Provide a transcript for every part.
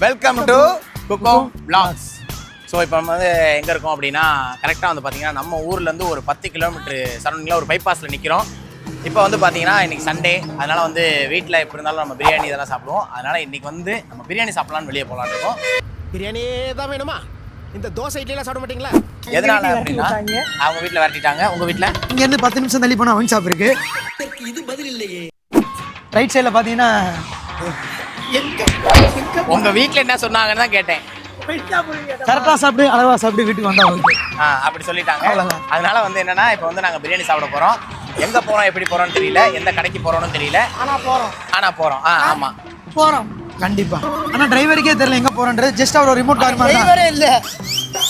Welcome to குக்கோ பிளாக்ஸ். So இப்போ நம்ம வந்து எங்கே இருக்கோம் அப்படின்னா கரெக்டாக வந்து பார்த்தீங்கன்னா நம்ம ஊர்லேருந்து ஒரு 10 கிலோமீட்டர் சரௌண்டிங்கில் ஒரு பைபாஸில் நிற்கிறோம். இப்போ வந்து பார்த்தீங்கன்னா இன்றைக்கி சண்டே, அதனால் வந்து வீட்டில் எப்படி இருந்தாலும் நம்ம பிரியாணி இதெல்லாம் சாப்பிடுவோம். அதனால் இன்றைக்கி வந்து நம்ம பிரியாணி சாப்பிட்லான்னு வெளியே போகலான்னு இருக்கோம். பிரியாணியே தான் வேணுமா? இந்த தோசை இட்லிலாம் சாப்பிட மாட்டீங்களா? எதனால அப்படின்னா அவங்க வீட்டில் விரட்டிட்டாங்க. உங்கள் வீட்டில் இங்கேருந்து 10 நிமிஷம் தள்ளி போனால் ஒயின் ஷாப் இருக்கு. இது பதில் இல்லையே. ரைட் சைடில் பார்த்தீங்கன்னா உங்கள் வீட்டில் என்ன சொன்னாங்கன்னு தான் கேட்டேன். கரெக்டாக சாப்பிட்டு அளவாக சாப்பிட்டு வீட்டுக்கு வந்தா வந்து அப்படி சொல்லிட்டாங்க. அதனால வந்து என்னன்னா இப்போ வந்து நாங்கள் பிரியாணி சாப்பிட போகிறோம். எங்கே போகிறோம், எப்படி போகிறோம்னு தெரியல, எந்த கடைக்கு போகிறோன்னு தெரியல. ஆனால் போகிறோம். ஆமாம் போகிறோம் கண்டிப்பாக. ஆனால் டிரைவருக்கே தெரியல எங்கே போகிறோன்றது. ஜஸ்ட் அவர் ரிமோட் கார் மாதிரி இல்லை.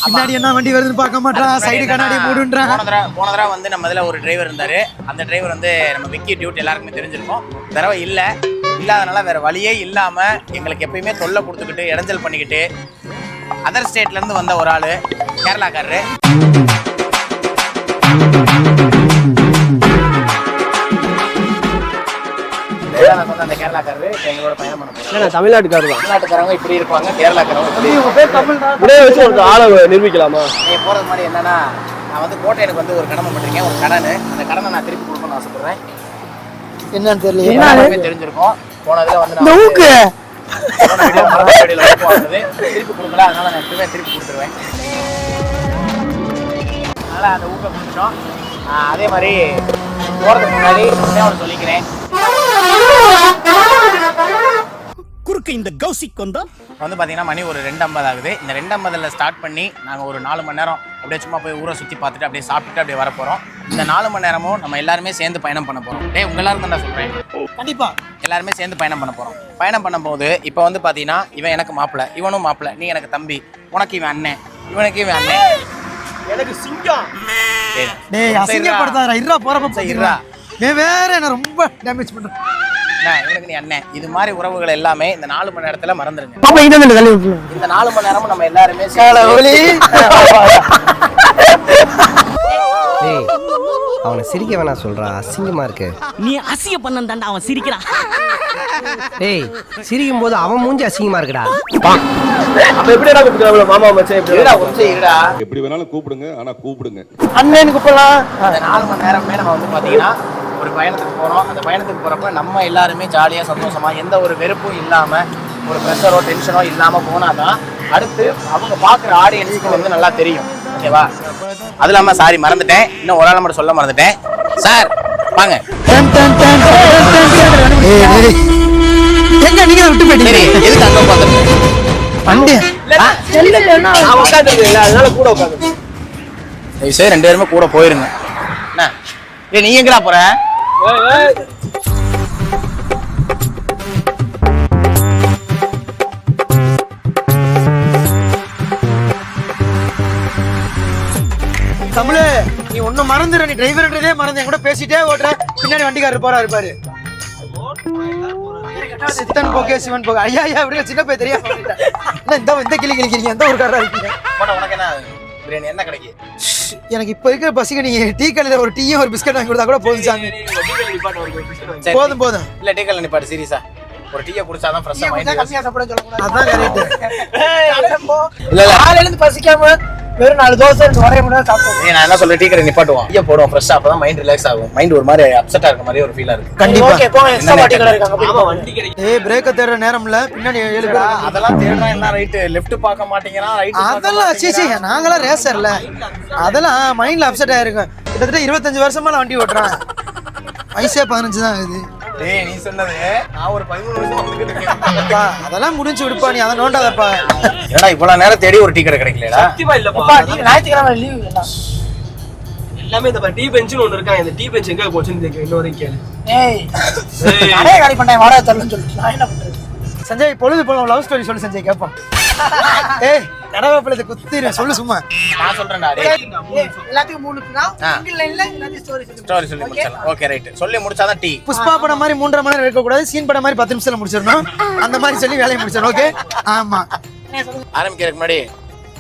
பின்னாடி என்ன வண்டி வருதுன்னு பார்க்க மாட்டான். சைடு கண்ணாடி மூடுன்றான். போன தடவை வந்து நம்ம இதில் ஒரு டிரைவர் இருந்தார். அந்த டிரைவர் வந்து நம்ம விக்கி டியூட் எல்லாருக்குமே தெரிஞ்சிருக்கும். தடவை இல்லாதனால வேற வழியே இல்லாமல் எங்களுக்கு எப்பயுமே தொல்லை கொடுத்துக்கிட்டு இடைஞ்சல் பண்ணிக்கிட்டு அதர் ஸ்டேட்லேருந்து வந்த ஒரு ஆள் கேரளாக்காரரு. அந்த கேரளாக்காரரு எங்களோட பயணம் பண்ண போகிறோம். தமிழ்நாட்டுக்காரங்க இப்படி இருப்பாங்க, கேரளாக்காரங்க ஆளை நிரூபிக்கலாமா? நீங்கள் போகிறது மாதிரி என்னன்னா, நான் வந்து கோட்டை எனக்கு வந்து ஒரு கடமை பண்ணிருக்கேன், ஒரு கடனை. அந்த கடனை நான் திருப்பி கொடுக்கணும்னு ஆசைப்படுறேன். என்னன்னு தெரியல. தெரிஞ்சிருக்கும் போனதுல வந்து திருப்பி கொடுக்கல, அதனால நான் எப்பவுமே திருப்பி கொடுத்துருவேன். அதனால அந்த ஊக்கம் கொடுத்துட்டோம். அதே மாதிரி போறதுக்கு முன்னாடி ஒன்று சொல்லிக்கிறேன். குறுக்கு இந்த கௌசிக் வந்து பார்த்தீங்கன்னா மணி ஒரு 2:50 ஆகுது. இந்த 2:50 ஸ்டார்ட் பண்ணி நாங்கள் ஒரு 4 மணி நேரம் அப்படியே சும்மா போய் ஊரை சுற்றி பார்த்துட்டு அப்படியே சாப்பிட்டுட்டு அப்படியே வர போகிறோம். இந்த 4 மணி நேரமும் நம்ம எல்லாருமே சேர்ந்து பயணம் பண்ண போகிறோம். உங்க எல்லாரும் தான் நான் சொல்கிறேன். கண்டிப்பாக எல்லாருமே சேர்ந்து பயணம் பண்ண போகிறோம். பயணம் பண்ணும்போது இப்போ வந்து பார்த்தீங்கன்னா இவன் எனக்கு மாப்பிள்ளை, இவனும் மாப்பிள்ளை, நீ எனக்கு தம்பி, உனக்கு இவன் அண்ணன், இவனுக்கு இவன் அண்ணன், எனக்கு சிங்கம். டேய் அசிங்கப்படுத்தாதடா. இருடா போறப்ப போயிடுறா. வேற என்ன ரொம்ப டேமேஜ் பண்ற. இவனுக்கு நீ அண்ணன். இது மாதிரி உறவுகள் எல்லாமே இந்த 4 மணி நேரத்துல மறந்துருங்க. இந்த 4 மணி நேரமும் நம்ம எல்லாருமே அவனை சிரிக்க வேணா சொல்றா, அசிங்கமா இருக்கு. நீ அசிங்க பண்ணந்தாண்டா அவன் சிரிக்கிறான். டேய் சிரிக்கும் போது அவன் மூஞ்சி அசிங்கமா இருக்குடா. அப்ப எப்படிடா கூப்பிடுறாங்க மாமா மச்சான்? எப்படி வேணாலும் கூப்பிடுங்க, ஆனா கூப்பிடுங்க. அண்ணன் கூப்பிடலாம். இந்த 4 மணி நேரமே நம்ம வந்து பாத்தீங்கன்னா ஒரு பயணத்துக்கு போறோம். அந்த பயணத்துக்கு போறப்ப நம்ம எல்லாருமே ஜாலியா சந்தோஷமா எந்த ஒரு வெறுப்பும் இல்லாம ஒரு ப்ரெஷரோ டென்ஷனோ இல்லாம போனாதான் அடுத்து அவங்க பாக்குற ஆடியன்ஸுக்கு வந்து நல்லா தெரியும். ஓகேவா? அது இல்லாம சாரி மறந்துட்டேன், இன்னும் ஒரு ஆள் மட்டும் சொல்ல மறந்துட்டேன். சார் வாங்க. எங்க நீங்க விட்டு போயிட்டீங்க? எதுக்கு அங்க உட்காந்துருக்கீங்க? வண்டி அதனால கூட உட்காந்து சரி 2 பேருமே கூட போயிருங்க. என்ன நீ எங்கடா போற? தமிழ் நீ ஒன்னும் மறந்துடுற. நீ டிரைவர்ன்றதே மறந்து என் கூட பேசிட்டே ஓட்டுற. பின்னாடி வண்டிக்காரர் போறாரு பாரு. சித்தன் போகே சிவன் போக. ஐயா அப்படி சின்ன போய் தெரியாம இந்த கிளி கிளிக்கிறீங்க. எந்த ஒரு காரா இருக்கீங்க? உனக்கு என்ன பிரியாணி என்ன கிடைக்கு? எனக்கு இப்ப இருக்கிற பசிக்கு நீங்க டீ கடையில ஒரு டீயும் ஒரு பிஸ்கட் வாங்கி கொடுத்தா கூட போதும் சாமி. போதும் இல்ல டீ கடையில நிப்பாட்டு சீரியஸா. ஒரு டீயை குடிச்சாதான் ஃப்ரெஷ்ஷா மைண்ட் கம்மியா சாப்பிட சொல்லக்கூடாது. அதான் கரெக்ட். இல்ல காலையில இருந்து பசிக்காம வெறும் 4 தோசை ஒரே மணி நேரம் சாப்பிடுவோம். நான் என்ன சொல்ல டீ கடை நிப்பாட்டுவோம், டீயை போடுவோம் ஃப்ரெஷ்ஷா. அப்பதான் மைண்ட் ரிலாக்ஸ் ஆகும். மைண்ட் ஒரு மாதிரி அப்செட்டா இருக்க மாதிரி ஒரு ஃபீலா இருக்கு. கண்டிப்பா. ஓகே போங்க. எக்ஸ்ட்ரா டீ கடை இருக்காங்க. ஆமா வண்டி கிடைக்கும். ஏய் பிரேக்க தேடுற நேரம் இல்ல. பின்னாடி 7 பேர் அதெல்லாம் தேடுறா. என்ன ரைட் லெஃப்ட் பார்க்க மாட்டேங்கிறான், ரைட் அதெல்லாம் சீ நாங்களா ரேசர்ல. அதெல்லாம் மைண்ட்ல அப்செட் ஆயிருக்கும். கிட்டத்தட்ட 25 வருஷமா நான் வண்டி ஓட்டுறேன். வயசே 15 தான் ஆகுது. டேய் நீ சொன்னது நான் ஒரு 13 வருஷமா வந்துகிட்டு இருக்கேன். அதெல்லாம் முடிஞ்சு விடுப்பா, நீ அதை நோண்டாதப்பா. ஏடா இவ்வளவு நேரம் தேடி ஒரு டீ கடை கிடைக்கலடா? சத்தியமா இல்லப்பா. ஞாயிற்றுக்கிழமை லீவ் எல்லாமே இந்த டீ பெஞ்சுன்னு ஒன்று இருக்காங்க. இந்த டீ பெஞ்ச் எங்க போச்சுன்னு இன்னும் வரைக்கும் கேளு. ஏய் நிறைய காலி பண்ணேன் வாடகை தரலன்னு சொல்லிட்டு நான் என்ன பண்றது? சஞ்சய் பொழுது போல லவ் ஸ்டோரி சொல்லு சஞ்சய் கேட்பான். ஏய் கடவுளை குத்திரு சொல்லு சும்மா. நான் சொல்றேன்டா. டேய் எல்லாத்துக்கும் 3 சிங்கிள் லைன்ல எல்லாத்தையும் ஸ்டோரி சொல்லி முடிச்சலாம். Okay right. சொல்லி முடிச்சாதான் டீ. புஷ்பா படம் மாதிரி 3.5 மணி நேரம் இருக்க கூடாது. சீன் படம் மாதிரி 10 நிமிஷத்துல முடிச்சிடணும். அந்த மாதிரி சொல்லி வேலையை முடிச்சிடணும். ஓகே ஆமா. ஆரம்பிக்கிறதுக்கு முன்னாடி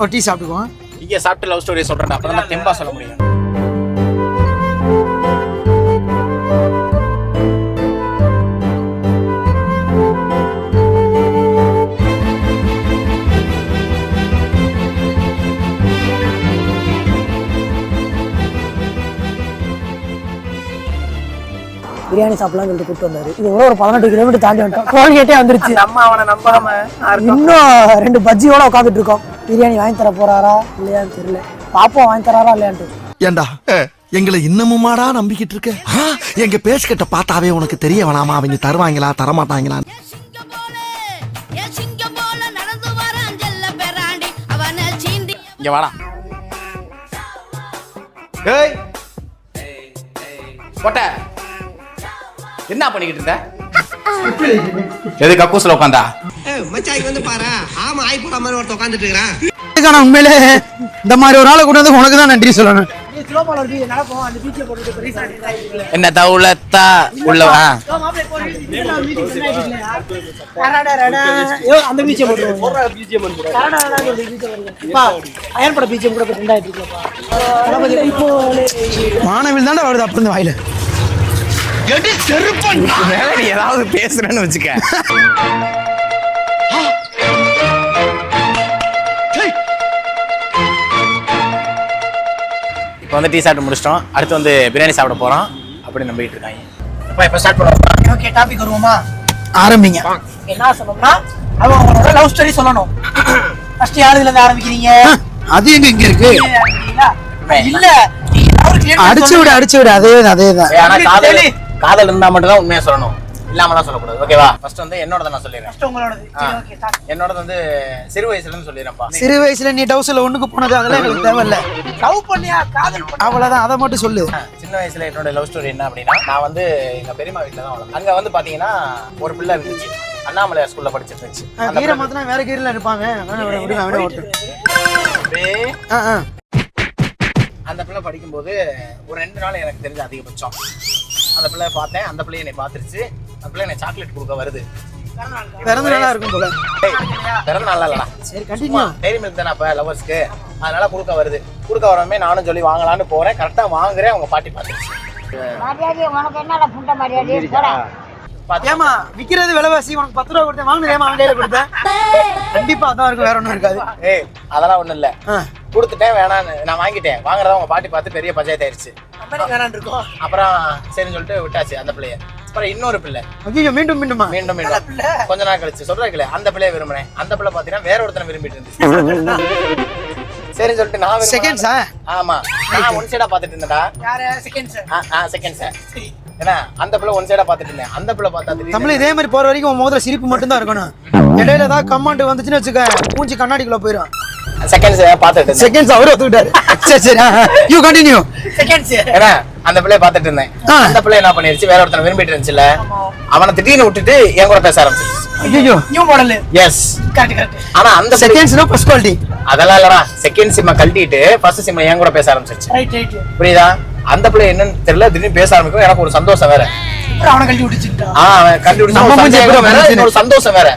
ஒரு டீ சாப்பிட்டுக்குவோம். டீயை சாப்பிட்டு லவ் ஸ்டோரி சொல்றேன்டா. அப்பதான் தெம்பா சொல்ல முடியும். பிரியாணி சாப்பிடலாம்னு சொல்லிட்டு கூப்பிட்டு வந்தாரு. இது ஒரு 18 கிலோமீட்டர் தாண்டி வந்துட்டோம். டோல்கேட்டே வந்துருச்சு. நம்ம அவனை நம்பாம இன்னும் 2 பஜ்ஜியோட உட்காந்துட்டு இருக்கோம். பிரியாணி வாங்கி தர போறாரா இல்லையான்னு தெரியல. பாப்போம் வாங்கி தராரா இல்லையான்ட்டு. ஏண்டா எங்களை இன்னமுமாடா நம்பிக்கிட்டு இருக்க? எங்க பேசிக்கிட்ட பார்த்தாவே உனக்கு தெரிய வேணாமா அவங்க தருவாங்களா தரமாட்டாங்களா? இங்க வாடா. ஏய் போட்ட என்ன பண்ணிக்கிட்டு இருந்த? எது கக்கூஸ்ல உட்காந்தா? மச்சாய்க்கு வந்து பாரு. ஆமா ஆய் போற மாதிரி ஒருத்த உட்கார்ந்துட்டு இருக்கான். உண்மையிலே இந்த மாதிரி ஒரு ஆளை கொண்டு வந்து உனக்கு தான் நன்றி சொல்லணும். என்ன தவுளத்தா உள்ளவா? அந்த பீச்சை மாணவில் தானே வருது அப்படி வாயில. நீ ஏதாவது பேசுறேன்னு வச்சுக்க. இப்போ வந்து டீ சாப்பிட்டு முடிச்சிட்டோம். அடுத்து வந்து பிரியாணி சாப்பிட போறோம் அப்படி நம்பிட்டு இருக்காங்க. இப்போ ஸ்டார்ட் பண்ணுவோம். ஓகே டாபிக் வருவோமா? ஆரம்பிங்க. என்ன சொல்லணும்னா அவங்களோட லவ் ஸ்டோரி சொல்லணும். ஃபர்ஸ்ட் யாருல இருந்து ஆரம்பிக்கிறீங்க? அது இங்க இருக்கு இல்ல அடிச்சு விடு அதேதான். காதல் இருந்தா மட்டும் தான் உண்மையா சொல்லணும், இல்லாம தான் சொல்லக்கூடாது. ஓகேவா? ஃபர்ஸ்ட் வந்து என்னோட நான் சொல்லிடுறேன். என்னோட வந்து சிறு வயசுல இருந்து சொல்லிடுறேன்ப்பா. சிறு வயசுல நீ டவுஸ்ல ஒண்ணுக்கு போனது அதெல்லாம் எங்களுக்கு தேவையில்ல. லவ் பண்ணியா காதல் பண்ண அவ்வளவுதான், அதை மட்டும் சொல்லு. சின்ன வயசுல என்னோட லவ் ஸ்டோரி என்ன அப்படின்னா, நான் வந்து எங்க பெரியம்மா வீட்டுல தான் வளர்ந்தேன். அங்க வந்து பாத்தீங்கன்னா ஒரு பிள்ளை இருந்துச்சு, அண்ணாமலையார் ஸ்கூல்ல படிச்சிட்டு இருந்துச்சு. கீரை மாத்தினா வேற கீரைல இருப்பாங்க. அந்த பிள்ளை படிக்கும்போது ஒரு 2 நாள் எனக்கு தெரிஞ்ச அதிகபட்சம் அந்த பிள்ளைய பார்த்தேன். அந்த பிள்ளை என்னை பார்த்துருச்சு. அந்த பிள்ளை என்னை சாக்லேட் கொடுக்க வருது. பிறந்த நாளா இருக்கும் போல. பிறந்த நாளா இல்லடா, சரி கண்டினியூ. டைரி மில்க் தானே அப்ப லவர்ஸ்க்கு, அதனால கொடுக்க வருது. கொடுக்க வரமே நானும் சொல்லி வாங்கலான்னு போறேன். கரெக்டா வாங்குறேன், அவங்க பாட்டி பார்த்துருச்சு. ஏமா விக்கிறது விலைவாசி, உனக்கு 10 ரூபா கொடுத்தேன் வாங்கினேன், அவன் கொடுத்தேன். கண்டிப்பா அதான் இருக்கும், வேற ஒண்ணும் இருக்காது. ஏய் அதெல்லாம் ஒண்ணும் இல்ல, கொடுத்துட்டேன் வேணான்னு நான் வாங்கிட்டேன். வாங்குறத உங்க பாட்டி பார்த்து பெரிய பஞ்சாயத்து ஆயிடுச்சு. அப்புறம் சரின்னு சொல்லிட்டு விட்டாச்சு அந்த பிள்ளைய. அப்புறம் இன்னொரு பிள்ளை மீண்டும் மீண்டும் கொஞ்ச நாள் கழிச்சு சொல்றேன் அந்த பிள்ளைய விரும்பினேன். அந்த பிள்ளை பாத்தீங்கன்னா வேற ஒருத்தனை விரும்பிட்டு இருந்துச்சு. சரின்னு சொல்லிட்டு நான் செகண்ட்ஸா? ஆமா, நான் ஒன் சைடா பாத்துட்டு இருந்தேன்டா. செகண்ட்ஸ் ஏன்னா அந்த பிள்ளை ஒன் சைடா பாத்துட்டு இருந்தேன். அந்த பிள்ளை பார்த்தா தமிழ் இதே மாதிரி போற வரைக்கும் உன் முதல்ல சிரிப்பு மட்டும் தான் இருக்கணும். இடையில ஏதாவது கமெண்ட் வந்துச்சுன்னு வச்சுக்க, பூஞ்சி கண்ணாடிக்குள்ள போயிடும். செகண்ட்ஸ் பாத்துட்டு செகண்ட்ஸ் அவரு ஒத்துக்கிட்டாரு. சரி யூ கண்டினியூ. செகண்ட்ஸ் ஏன்னா அந்த பிள்ளைய பாத்துட்டு இருந்தேன். அந்த பிள்ளை என்ன பண்ணிருச்சு, வேற ஒருத்தனை விரும்பிட்டு இருந்துச்சுல, அவனை திடீர்னு விட்டுட்டு என் கூட பேச ஆரம்பிச்சிருச்சு. ஐயோ நியூ மாடல். Yes correct. ஆனா அந்த செகண்ட்ஸ்னா ஃபர்ஸ்ட் குவாலிட்டி அதெல்லாம் இல்லடா. செகண்ட் சிம்ம கழட்டிட்டு ஃபர்ஸ்ட் சிம்ம என் கூட பேச ஆரம்பிச்சிருச்சு. ரைட் புரியுதா? அந்த பிள்ளை என்னன்னு தெரியல, திடீர்னு பேச ஆரம்பிக்கும். எனக்கு ஒரு சந்தோஷம் வேற. அவனை கழட்டி விட்டுச்சுட்டா. அவன் கழட்டி விட்டு ஒரு சந்தோஷம் வேற.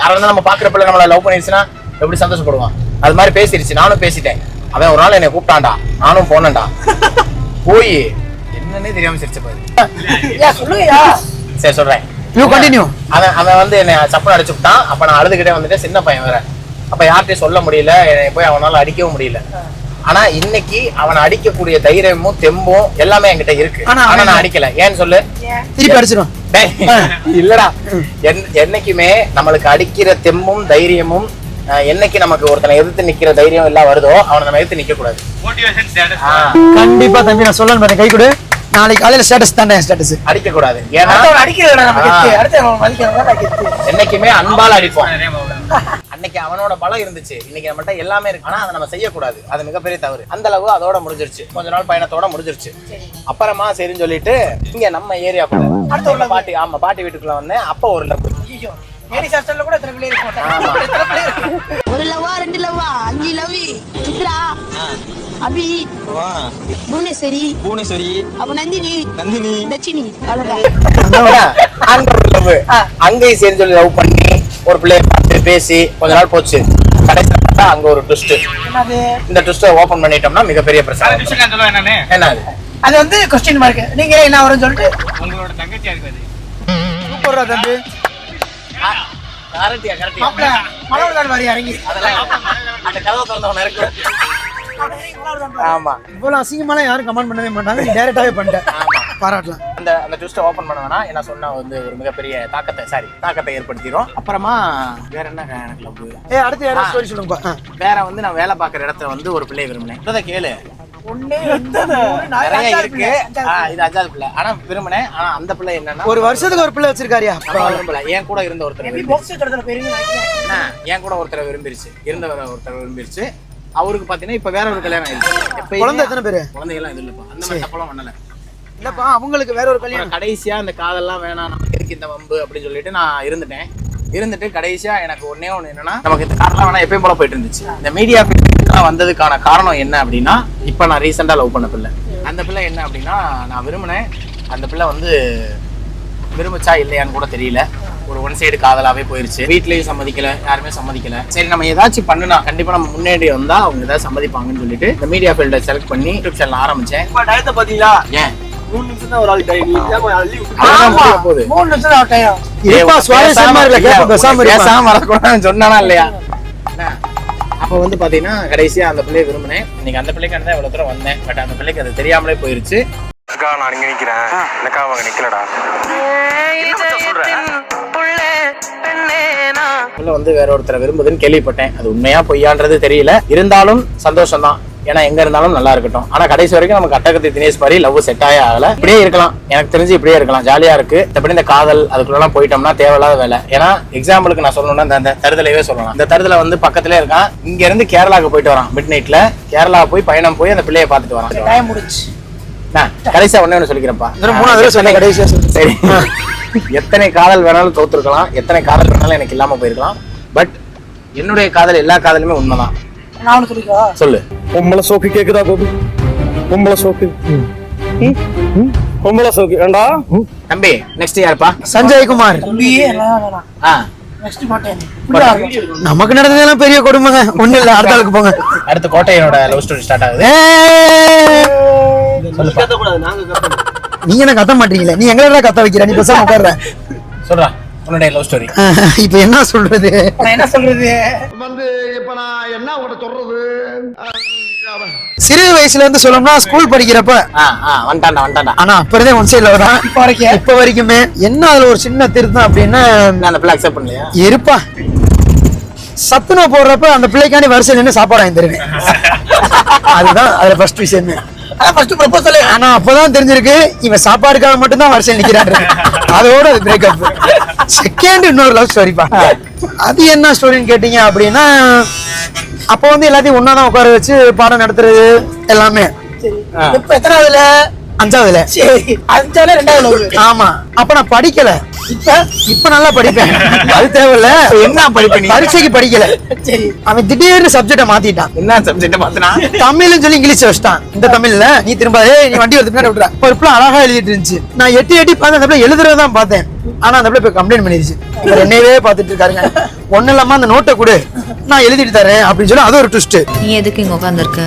யாராவது நம்ம பாக்குற பிள்ளை நம்மள லவ் பண்ணிருச்சுன்னா எப்படி சந்தோஷப்படுவான்? அது மாதிரி பேசிருச்சு. நானும் பேசிட்டேன். அவன் ஒரு நாள் என்னை கூப்பிட்டான்டா, நானும் போனேன்டா. போய் என்னன்னே தெரியாம சிரிச்சு பாரு. சொல்லுங்கயா. சரி சொல்றேன். You continue. அவன் வந்து என்னை சப்பன அடிச்சு விட்டான். அப்ப நான் அழுதுகிட்டே வந்துட்டு, சின்ன பையன் வேற. அப்ப யார்கிட்டயும் சொல்ல முடியல, என்னை போய் அவனால அடிக்கவும் முடியல. ஆனா இன்னைக்கு அவனை அடிக்கக்கூடிய தைரியமும் தெம்பும் எல்லாமே என்கிட்ட இருக்கு. ஆனா நான் அடிக்கல. ஏன்னு சொல்லு? திருப்பி அடிச்சிடும். இல்லடா, என்னைக்குமே நம்மளுக்கு அடிக்கிற தெம்பும் தைரியமும், என்னைக்கு நமக்கு ஒருத்தனை எதிர்த்து நிக்கிற தைரியம் எல்லாம் வருதோ அவனை நம்ம எதிர்த்து நிக்க கூடாது. கண்டிப்பா தம்பி, நான் சொல்லணும் பாருங்க, கை கொடு. நாளைக்கு காலையில ஸ்டேட்டஸ் தானே, ஸ்டேட்டஸ் அடிக்க கூடாது. ஏன்னா என்னைக்குமே அன்பால அடிப்போம். அன்னைக்கு அவனோட பலம் இருந்துச்சு, இன்னைக்கு நம்மகிட்ட எல்லாமே இருக்கு. ஆனா அதை நம்ம செய்யக்கூடாது, அது மிகப்பெரிய தவறு. அந்த அளவு அதோட முடிஞ்சிருச்சு. கொஞ்ச நாள் பயணத்தோட முடிஞ்சிருச்சு. அப்புறமா சரின்னு சொல்லிட்டு இங்க நம்ம ஏரியாக்குள்ள பாட்டி, ஆமா பாட்டி வீட்டுக்குள்ள வந்தேன். அப்ப ஒரு லவ். ஒரு லவ்வா, 2 லவ்வா, 5 லவ். சித்ரா, அபி, புவனேஸ்வரி, அப்ப நந்தினி, தட்சினி, அவ்வளவுதான். அங்கேயும் சேர்ந்து சொல்லி லவ் பண்ணி ஒரு பிள்ளைய பார்த்து பேசி கொஞ்ச நாள் போச்சு. கடைசியில் பார்த்தா அங்க ஒரு ட்விஸ்ட். இந்த ட்விஸ்ட ஓபன் பண்ணிட்டோம்னா மிகப்பெரிய பிரச்சனை. என்ன அது வந்து क्वेश्चन மார்க். நீங்க என்ன வரும்னு சொல்லிட்டு உங்களோட தங்கச்சியா இருக்காது. சூப்பரா தம்பி. கரெக்டியா மலர்தான் மாதிரி இறங்கி அதெல்லாம் அந்த கதவை திறந்தவன இருக்கு. ஆமா, இவ்வளவு அசிங்கமான யாரும் கமெண்ட் பண்ணவே மாட்டாங்க. நீ டைரக்டாவே பண்ணிட்டேன். பாராட்டலாம். அந்த ட்விஸ்ட்டை ஓப்பன் பண்ண வேணா என்ன சொன்னா வந்து ஒரு மிகப்பெரிய தாக்கத்தை ஏற்படுத்திடும். அப்புறமா வேற என்ன எனக்கு லவ். அடுத்து யாரா ஸ்டோரி சொல்லுங்கப்பா. வேற வந்து நான் வேலை பார்க்குற இடத்துல வந்து ஒரு பிள்ளையை விரும்பினேன். இதை கேளு, நிறைய இருக்கு. இது 5வது பிள்ளை. ஆனா விரும்பினேன். ஆனா அந்த பிள்ளை என்னன்னா ஒரு வருஷத்துக்கு ஒரு பிள்ளை வச்சிருக்காரியா? விரும்பல. என் கூட இருந்த ஒருத்தர் என் கூட ஒருத்தரை விரும்பிருச்சு. ஒருத்தர் விரும்பிருச்சு. அவருக்கு பாத்தீங்கன்னா இப்ப வேற ஒரு கல்யாணம் ஆயிடுச்சு. குழந்தை எத்தனை பேரு? குழந்தைகள்லாம் இது இல்லப்பா. அந்த மாதிரி தப்பெல்லாம் பண்ணல. இல்லப்பா அவங்களுக்கு வேற ஒரு கல்யாணம். கடைசியா அந்த காதெல்லாம் வேணாம், நமக்கு எதுக்கு இந்த வம்பு அப்படின்னு சொல்லிட்டு நான் இருந்துட்டு கடைசியா எனக்கு ஒண்ணு என்னன்னா, நமக்கு இந்த காதெல்லாம் வேணா எப்பயும் போல போயிட்டு இருந்துச்சு. இந்த மீடியா வந்ததுக்கான காரணம் என்ன அப்படின்னா, இப்ப நான் ரீசெண்டா லவ் பண்ண பிள்ளை. அந்த பிள்ளை என்ன அப்படின்னா, நான் விரும்பினேன். அந்த பிள்ளை வந்து விரும்பிச்சா இல்லையான்னு கூட தெரியல. ஒரு ஒன் சைடு காதலாவே போயிருச்சு. வீட்லயும் சம்மதிக்கல, யாருமே சம்மதிக்கல. சரி நம்ம ஏதாச்சும் பண்ணுனா கண்டிப்பா நம்ம முன்னேறி வந்தா அவங்க ஏதாவது சம்மதிப்பாங்கன்னு சொல்லிட்டு இந்த மீடியா ஃபீல்டை செலக்ட் பண்ணி யூடியூப் சேனல் ஆரம்பிச்சேன். டயத்தை பாத்தீங்களா? ஏன் 3 நிமிஷம் தான் ஒரு ஆள் டைம். போகுது 3 நிமிஷம் ஆட்டையா? பேசாம வரக்கூடாதுன்னு சொன்னானா இல்லையா? அப்போ வந்து பாத்தீங்கன்னா கடைசியா அந்த பிள்ளையை விரும்பினேன். இன்னைக்கு அந்த பிள்ளைக்கு தான் இவ்வளவு தூரம் வந்தேன். பட் அந்த பிள்ளைக்கு அது தெரியாமலே போயிருச்சு. நான் இங்க நிக்கிறேன். எனக்கா அவங்க நிக்கலடா. வந்து வேற ஒருத்தரை விரும்புதுன்னு கேள்விப்பட்டேன். அது உண்மையா பொய்யான்றது தெரியல. இருந்தாலும் சந்தோஷம் தான். ஏன்னா எங்க இருந்தாலும் நல்லா இருக்கட்டும். ஆனா கடைசி வரைக்கும் நமக்கு அட்டகத்தி தினேஷ் மாதிரி லவ் செட்டாயே ஆகல. இப்படியே இருக்கலாம், எனக்கு தெரிஞ்சு இப்படியே இருக்கலாம், ஜாலியா இருக்கு. எப்படி இந்த காதல் அதுக்குள்ள போயிட்டோம்னா தேவையில்லாத வேலை. ஏன்னா எக்ஸாம்பிளுக்கு நான் சொல்லணும்னா இந்த தருதலையே சொல்லலாம். இந்த தருதலை வந்து பக்கத்திலே இருக்கான். இங்க இருந்து கேரளாவுக்கு போயிட்டு வரான். மிட் நைட்ல கேரளா போய் பயணம் போய் அந்த பிள்ளையை பார்த்துட்டு வரான். டைம் முடிச்சு. கடைசியா ஒண்ணு சொல்லிக்கிறேன்ப்பா. 3வது தடவை சொன்ன கடைசியா சரி. எத்தனை காதல் வேணாலும் தோத்துருக்கலாம், எத்தனை காதல் வேணாலும் எனக்கு இல்லாம போயிருக்கலாம். பட் என்னுடைய காதல் எல்லா காதலுமே உண்மைதான். நான் சொல்லிக்கோ சொல்லு. பொம்பளை சோக்கு கேக்குதா பாபு? பொம்பளை சோக்கு பொம்பளை சோக்கு ஏண்டா தம்பி நெக்ஸ்ட் யாருப்பா? சஞ்சய் குமார். நமக்கு நடந்ததெல்லாம் பெரிய கொடுமைங்க. ஒண்ணு இல்ல, அடுத்த ஆளுக்கு போங்க. அடுத்த கோட்டையோட லவ் ஸ்டோரி ஸ்டார்ட் ஆகுது. நீங்க என்ன கத்த மாட்டீங்களே? நீ எங்களோட கத்த வைக்கிற. நீ பேசாம உட்கார்ற. சொல்றா உன்னுடைய லவ் ஸ்டோரி. இப்ப என்ன சொல்றது? வந்து இப்ப நான் என்ன உங்கள்கிட்ட சொல்றது? சிறு வயசுல இருந்து சொல்லணும்னா ஸ்கூல் படிக்கிறப்ப வந்துட்டான்டா. ஆனா அப்பறதே ஒன் சைட்ல வரான். இப்ப வரைக்குமே என்ன அதுல ஒரு சின்ன திருத்தம் அப்படின்னா, அந்த பிள்ளை அக்செப்ட் பண்ணலையா? இருப்பா சத்துணவு போடுறப்ப அந்த பிள்ளைக்காண்டி வரிசை நின்று சாப்பாடு வாங்கி தருவேன். அதுதான் அதுல ஃபர்ஸ்ட் விஷயமே. ஆனா அப்பதான் தெரிஞ்சிருக்கு இவன் சாப்பாடுக்காக மட்டும்தான் வரிசையில் நிக்கிறாரு. அதோட அது பிரேக்கப். செகண்ட் இன்னொரு லவ் ஸ்டோரிப்பா. அது என்ன ஸ்டோரின்னு கேட்டீங்க அப்படின்னா, அப்ப வந்து எல்லாத்தையும் ஒன்னாதான் உட்கார வச்சு பாடம் நடத்துறது எல்லாமே. இப்ப எத்தனாவதுல? 5வதுல. சரி 5வதுல 2வது. ஆமா. அப்ப நான் படிக்கல. இப்ப நல்லா படிப்பேன். அது தேவையில்ல. என்ன படிப்பேன்? பரீட்சைக்கு படிக்கல. சரி. அவன் திடீர்னு சப்ஜெக்ட மாத்திட்டான். என்ன சப்ஜெக்ட் மாத்தினா? தமிழ்னு சொல்லி இங்கிலீஷ் வச்சிட்டான். இந்த தமிழ்ல நீ திரும்ப நீ வண்டி எடுத்து பின்னாடி விட்டுற. ஒரு பிள்ளை அழகா எழுதிட்டு இருந்துச்சு. நான் எட்டி பார்த்து அந்த பிள்ளை எழுதுறதான் பார்த்தேன். ஆனா அந்த பிள்ளை போய் கம்ப்ளைண்ட் பண்ணிருச்சு. என்னையவே பாத்துட்டு இருக்காருங்க. ஒண்ணு இல்லாம அந்த நோட்டை கொடு, நான் எழுதிட்டு தரேன் அப்படின்னு சொல்லி அது ஒரு ட்விஸ்ட். நீ எதுக்கு இங்க உட்கார்ந்திருக்க?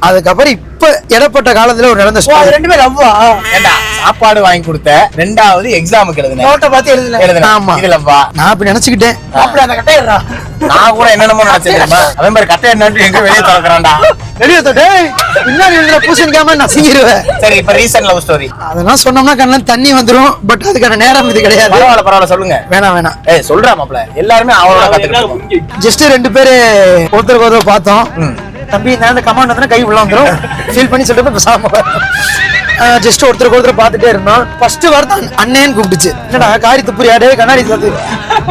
அதுக்கப்புறம் இப்ப இடப்பட்ட காலத்துல ஒரு நடந்த ஸ்டோரி. ரெண்டுமே லவ்வா? ஏண்டா சாப்பாடு வாங்கி கொடுத்த, 2வது எக்ஸாமுக்கு எழுதுனேன். நோட்டை பார்த்து எழுதுனேன். ஆமா இது லவ்வா? நான் அப்படி நினைச்சுக்கிட்டேன். அப்படி அந்த கட்டையறா. நான் கூட என்னென்னமோ நினைச்சேன். அவன் மாதிரி கட்டை என்ன எங்க வெளியே திறக்கறான்டா. வெளியே தொட்டே பின்னாடி எழுதுற பூசணிக்காம நசிங்கிருவேன். சரி இப்ப ரீசன்ட் லவ் ஸ்டோரி. அதெல்லாம் சொன்னோம்னா கண்ணல தண்ணி வந்துரும். பட் அதுக்கான நேரம் இது கிடையாது. பரவாயில்ல சொல்லுங்க. வேணாம். ஏய் சொல்றா மாப்ள, எல்லாருமே அவளோட கத்துக்கிட்டோம். ஜஸ்ட் 2 பேரு ஒருத்தருக்கு ஒருத்தர் பார்த்தோம். தம்பி இந்த கமாண்ட் வந்து கை உள்ள வந்துரும். ஃபீல் பண்ணி சொல்லிட்டு பேசாம ஜஸ்ட் ஒருத்தருக்கு ஒருத்தர் பார்த்துட்டே இருந்தோம். ஃபர்ஸ்ட் வார்த்தை அண்ணேன்னு கூப்பிட்டுச்சு. என்னடா காரி துப்புரியாடே கண்ணாடி சாத்து.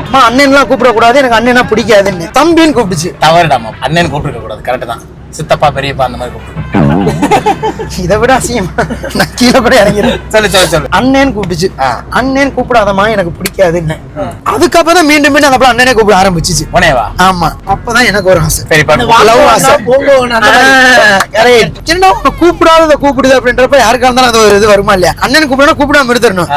அம்மா அண்ணன்லாம் கூப்பிட கூடாது, எனக்கு அண்ணனா பிடிக்காதுன்னு. தம்பின்னு கூப்பிட்டுச்சு. தவறுடாமா, அண்ணன் கூப்பிட்டு கூடாது. கரெக்ட் தான். சித்தப்பா பெரியப்பா அந்த மாதிரி கூப்பிட்டு. இதை விட அசியம். நான் கீழே கூட இறங்கிறேன். சொல்லு. அண்ணேன்னு கூப்பிட்டுச்சு. அண்ணன் கூப்பிடாதமா எனக்கு பிடிக்காதுன்னு. அதுக்கப்புறம் மீண்டும் அந்த அண்ணனே கூப்பிட ஆரம்பிச்சிச்சு. உனேவா? ஆமா. அப்பதான் எனக்கு ஒரு ஆசை. லவ் ஆசை. என்னடா கூப்பிடாத கூப்பிடுது அப்படின்றப்ப யாருக்கா இருந்தாலும் அது ஒரு இது வருமா இல்லையா? அண்ணன் கூப்பிடணும், கூப்பிடாம இருந்துடணும்.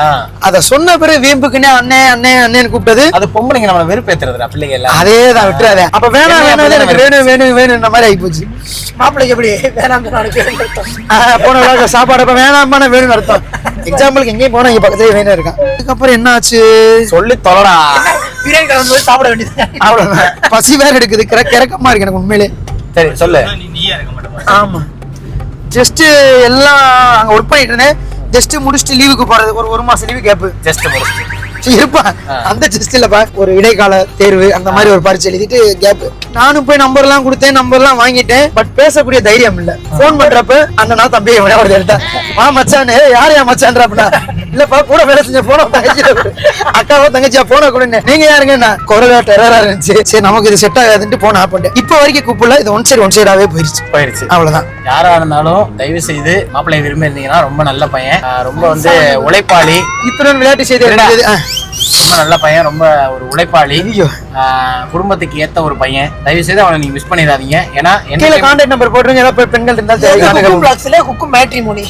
அத சொன்ன பிறகு வீம்புக்குன்னே அண்ணன் கூப்பிட்டது. அது பொம்பளைங்க நம்மள வெறுப்பேத்துறதுடா பிள்ளைங்க எல்லாம். அதேதான் விட்டுறாத. அப்ப வேணாம் எனக்கு வேணும்ன்ற மாதிரி ஆகி போச்சு. மாப்பிள்ளைக்கு எப்படி வேணாம் போன சாப்பாடு வேணாம் வேணும்னு அர்த்தம். எக்ஸாம்பிளுக்கு எங்கேயும் போனா இங்க பக்கத்துல வேணும் இருக்கான். அதுக்கப்புறம் என்ன ஆச்சு சொல்லி தொலைடா. பிரியாணி கிளம்பி சாப்பிட வேண்டியது. அவ்வளவுதான். பசி வேற எடுக்குது. கிறக்கமா இருக்கு எனக்கு உண்மையிலே. சரி சொல்லு. ஆமா ஜஸ்ட் எல்லாம் அங்க ஒர்க் பண்ணிட்டு இருந்தேன். ஜஸ்ட் முடிச்சுட்டு லீவுக்கு போறது, ஒரு மாசம் லீவு கேப் ஜஸ்ட் முடிச்சு இருப்பா. அந்த ஜஸ்ட் இல்லப்பா, ஒரு இடைக்கால தேர்வு அந்த மாதிரி ஒரு பரீட்சை எழுதிட்டு கேப். நானும் போய் நம்பர்லாம் கொடுத்தேன், நம்பர்லாம் வாங்கிட்டேன். பட் பேசக்கூடிய தைரியம் இல்ல. போன் பண்றப்ப அண்ணனா தம்பி எடுத்தா வா மச்சானு, யாரையா மச்சான்றா, இல்லப்பா கூட வேலை செஞ்ச போன அக்காவோ தங்கச்சியா போன கூட நீங்க யாருங்க, குரலா டெரரா இருந்துச்சு. சரி நமக்கு இது செட் ஆகாதுன்னு போன ஆப் பண்ணிட்டேன். இப்ப வரைக்கும் கூப்பிடல, இது ஒன் சைடாவே போயிருச்சு. அவ்வளவுதான். யாரா இருந்தாலும் தயவு செய்து மாப்பிள்ளைய விரும்பி இருந்தீங்கன்னா ரொம்ப நல்ல பையன், ரொம்ப வந்து உழைப்பாளி. இப்ப விளையாட்டு செய்தி ரொம்ப நல்ல பையன், ரொம்ப ஒரு உழைப்பாளி, குடும்பத்துக்கு ஏத்த ஒரு பையன். தயவு செய்து அவனை நீங்க மிஸ் பண்ணிடாதீங்க. ஏன்னா கீழ கான்டாக்ட் நம்பர் போட்டுருங்க. ஏதாவது பெண்கள் இருந்தாலும் குக்கும் மேட்ரிமோனி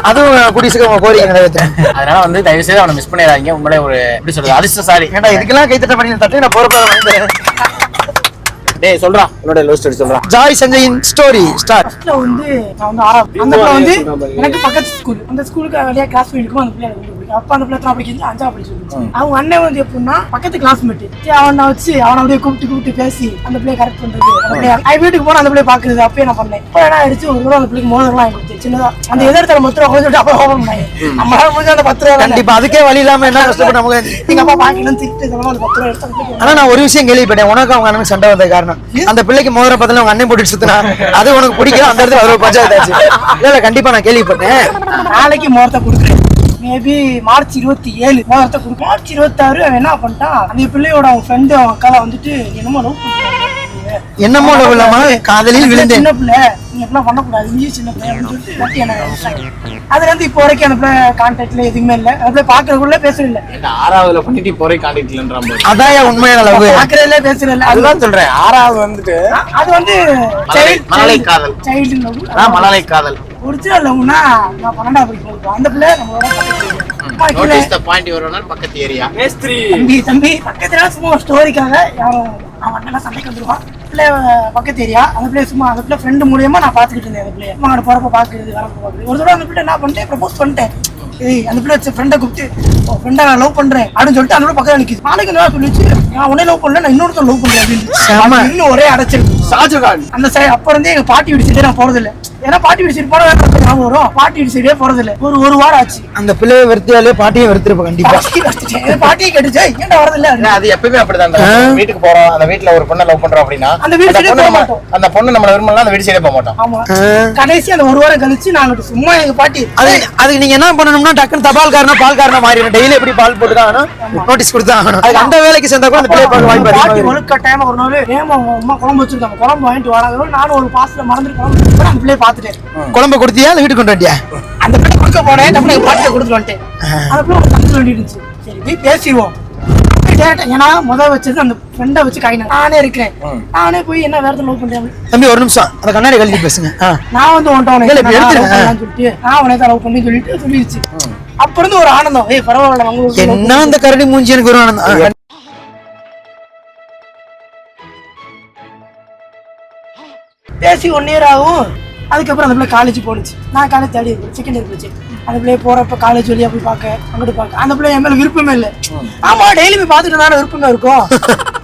அதுவும் குடிசுக்கு போறீங்க. அதனால வந்து தயவு செய்து அவனை மிஸ் பண்ணிடாதீங்க. உங்களே ஒரு எப்படி சொல்றது அதிர்ஷ்டசாலி. ஏன்னா இதுக்கெல்லாம் கைத்தட்ட பண்ணி தட்டு நான் போறப்ப டேய் சொல்றா உன்னோட லவ் ஸ்டோரி சொல்றா. ஜாய் சஞ்சயின் ஸ்டோரி ஸ்டார்ட். ஃபர்ஸ்ட்ல வந்து நான் வந்து ஆறாவது அந்த பிள்ளை வந்து எனக்கு பக்கத்து ஸ்கூல், அந்த ஸ்கூலுக்கு வெளியே கிளாஸ் இருக்கும். அந்த பிள்ளை எனக்கு ரொம்ப பிடிக்கும். அப்ப அந்த பிள்ளை தான் படிக்கிறது 5ஆவது படிச்சிருந்துச்சு. அவங்க அண்ணன் வந்து எப்படின்னா பக்கத்து கிளாஸ்மேட், அவனை வச்சு அவனை அப்படியே கூப்பிட்டு பேசி அந்த பிள்ளைய கரெக்ட் பண்றது. அந்த பிள்ளை வீட்டுக்கு போனா அந்த பிள்ளைய பாக்குறது. அப்பயே நான் பண்ணேன். இப்போ என்ன ஆயிடுச்சு, ஒரு தடவை அந்த பிள்ளைக்கு மோதிரம்லாம் ஆயிடுச்சு சின்னதா. அந்த எதிர்த்தர மொத்தம் சொல்லிட்டு அப்ப ஓபன் பண்ணாங்க. நம்மளால முடிஞ்ச அந்த 10 ரூபா கண்டிப்பா அதுக்கே வழி இல்லாம என்ன கஷ்டப்பட்டு நமக்கு எங்க அப்பா பாக்கணும் திட்டு இதெல்லாம் அந்த 10 ரூபா எடுத்து. ஆனா நான் ஒரு விஷயம் கேள்விப்பட்டேன், உனக்கு அவங்க அண்ணன் சண்டை வந்த காரணம் அந்த பிள்ளைக்கு மோதிர பத்தில அவங்க அண்ணன் போட்டு சுத்தினா அது உனக்கு பிடிக்கல. அந்த இடத்துல ஒரு பஞ்சாயத்து ஆச்சு. இல்ல கண்டிப்பா நான் கேள்விப்பட்டேன். நாளைக்கு மோதிரத்தை கொடுக்குறேன். மேபி மார்ச் 27 மோதிரத்தை கொடுக்கும். மார்ச் 26 அவன் என்ன பண்ணிட்டான், அந்த பிள்ளையோட அவன் ஃப்ரெண்டு அவன் அக்கால வந்துட்டு என்னமோ லவ் பண்ணுறாங்க. என்னமோ லவ் இல்லாம காதலில் விழுந்தேன். சின்ன பிள்ளை நீ எப்படிலாம் பண்ணக்கூடாது, நீ சின்ன பிள்ளை அப்படின்னு சொல்லிட்டு என்ன அதுல இருந்து இப்போ வரைக்கும் அந்த பிள்ளை கான்டாக்ட்ல எதுவுமே இல்லை. அந்த பிள்ளை பாக்குறதுக்குள்ள பேசவே இல்லை. 6ஆவதுல பண்ணிட்டு போறே கான்டாக்ட் இல்லன்றான். அதான் உண்மையான லவ். பாக்குறதுல பேசுறது இல்லை. அதுதான் சொல்றேன். 6ஆவது வந்துட்டு அது வந்து மழலை காதல், சைல்டு லவ். அதான் மழலை காதல். ஒரிஜினல் லவ்னா நான் 12ஆவது படிக்கும் அந்த பிள்ளை நம்மளோட notice the point your owner பக்கத்து ஏரியா மேஸ்திரி தம்பி பக்கத்துல சும்மா ஸ்டோரிக்காக யாரும் அவன் அண்ணன் சண்டைக்கு வந்துருவான். பிள்ளை பக்கத்து ஏரியா. அந்த பிள்ளை சும்மா அந்த பிள்ளை ஃப்ரெண்டு மூலியமா நான் பாத்துக்கிட்டு இருந்தேன். அந்த பிள்ளைய அங்கே போறப்ப பாக்குறது வரப்ப பாக்குறது. ஒரு தடவை அந்த பிள்ளை என்ன பண்ணிட்டேன், ப்ரப்போஸ் பண்ணிட்டேன். அந்த பிள்ளை ஃப்ரெண்டை கூப்பிட்டு ஃப்ரெண்டை நான் லவ் பண்றேன் அப்படின்னு சொல்லிட்டு அந்த பக்கத்துல நிக்குது. நாளைக்கு என்ன சொல்லிச்சு, நான் உடனே லவ் பண்ணல, நான் இன்னொருத்தர் லவ் பண்றேன் அப்படின்னு. இன்னும் ஒரே அடைச்சிருக்கு ஷாஜகான் அந்த சைடு. அப்ப இருந்தே எங்க பாட்டி வீடு சைடே நான் போறது இல்லை. ஏன்னா பாட்டி வீடு சைடு போன ஞாபகம் வரும். பாட்டி வீடு சைடே போறது இல்லை. ஒரு வாரம் ஆச்சு. அந்த பிள்ளையை வெறுத்தாலே பாட்டியை வெறுத்திருப்ப கண்டிப்பா. பாட்டியை கேட்டுச்சு ஏன்டா வரது இல்ல. அது எப்பவுமே அப்படிதான். வீட்டுக்கு போறோம், அந்த வீட்டுல ஒரு பொண்ணை லவ் பண்றோம் அப்படின்னா அந்த வீடு சைடே போக மாட்டோம். அந்த பொண்ணு நம்மள விரும்பலாம், அந்த வீடு சைடே போக மாட்டோம். ஆமா கடைசி அந்த ஒரு வாரம் கழிச்சு நாங்க சும்மா எங்க பாட்டி அதுக்கு நீங்க என்ன பண்ணணும்னா டக்குன்னு தபால்காரனா பால்காரனா மாறிடும். டெய்லி எப்படி பால் போட்டுதான் நோட்டீஸ் கொடுத்தாகணும். அதுக்கு அந்த வேலைக்கு சேர்ந்தா கூட அந்த பிள்ளை பார்க்க வாய்ப்பு பாட்டி ஒழுக்க டைம் ஒரு நாள் அம்மா குழம்பு வச்சிருக்காங்க, குழம்பு வாங்கிட்டு வராங்க. நானும் ஒரு பாஸ்ல மறந்துட்டு குழம்பு அந்த பிள்ளைய பாத்துட்டேன். குழம்பு கொடுத்தியா இல்ல வீட்டுக்கு கொண்டு வண்டியா? அந்த பிள்ளை கொடுக்க போனேன், டப்புனு பாட்டில கொடுத்துட்டு வந்துட்டேன். அந்த பிள்ளை ஒரு தண்ணி வேண்டிருந்துச்சு. சரி போய் பேசிடுவோம். ஏன்னா முதல் வச்சது அந்த ஃப்ரெண்டை வச்சு காயினா நானே இருக்கிறேன். நானே போய் என்ன வேற லவ் பண்றேன். தம்பி ஒரு நிமிஷம் அந்த கண்ணாடி கழட்டி பேசுங்க. நான் வந்து சொல்லிட்டு நான் உனக்கு லவ் பண்ணி சொல்லிட்டு சொல்லிடுச்சு. அப்ப இருந்து ஒரு ஆனந்தம். பரவாயில்ல என்ன அந்த கரடி மூஞ்சி எனக்கு ஒரு ஆனந்தம். பேசி 1 year ஆகும். அதுக்கப்புறம் அந்த பிள்ளை காலேஜ் போனுச்சு. நான் காலேஜ் தேடி இருக்கேன், செகண்ட் இயர் போச்சு. அந்த பிள்ளைய போறப்ப காலேஜ் வழியா போய் பார்க்க அங்கிட்டு பார்க்க அந்த பிள்ளை என் மேல விருப்பமே இல்லை. ஆமா டெய்லி போய் பார்த்துட்டு தானே விருப்பமே இருக்கும்.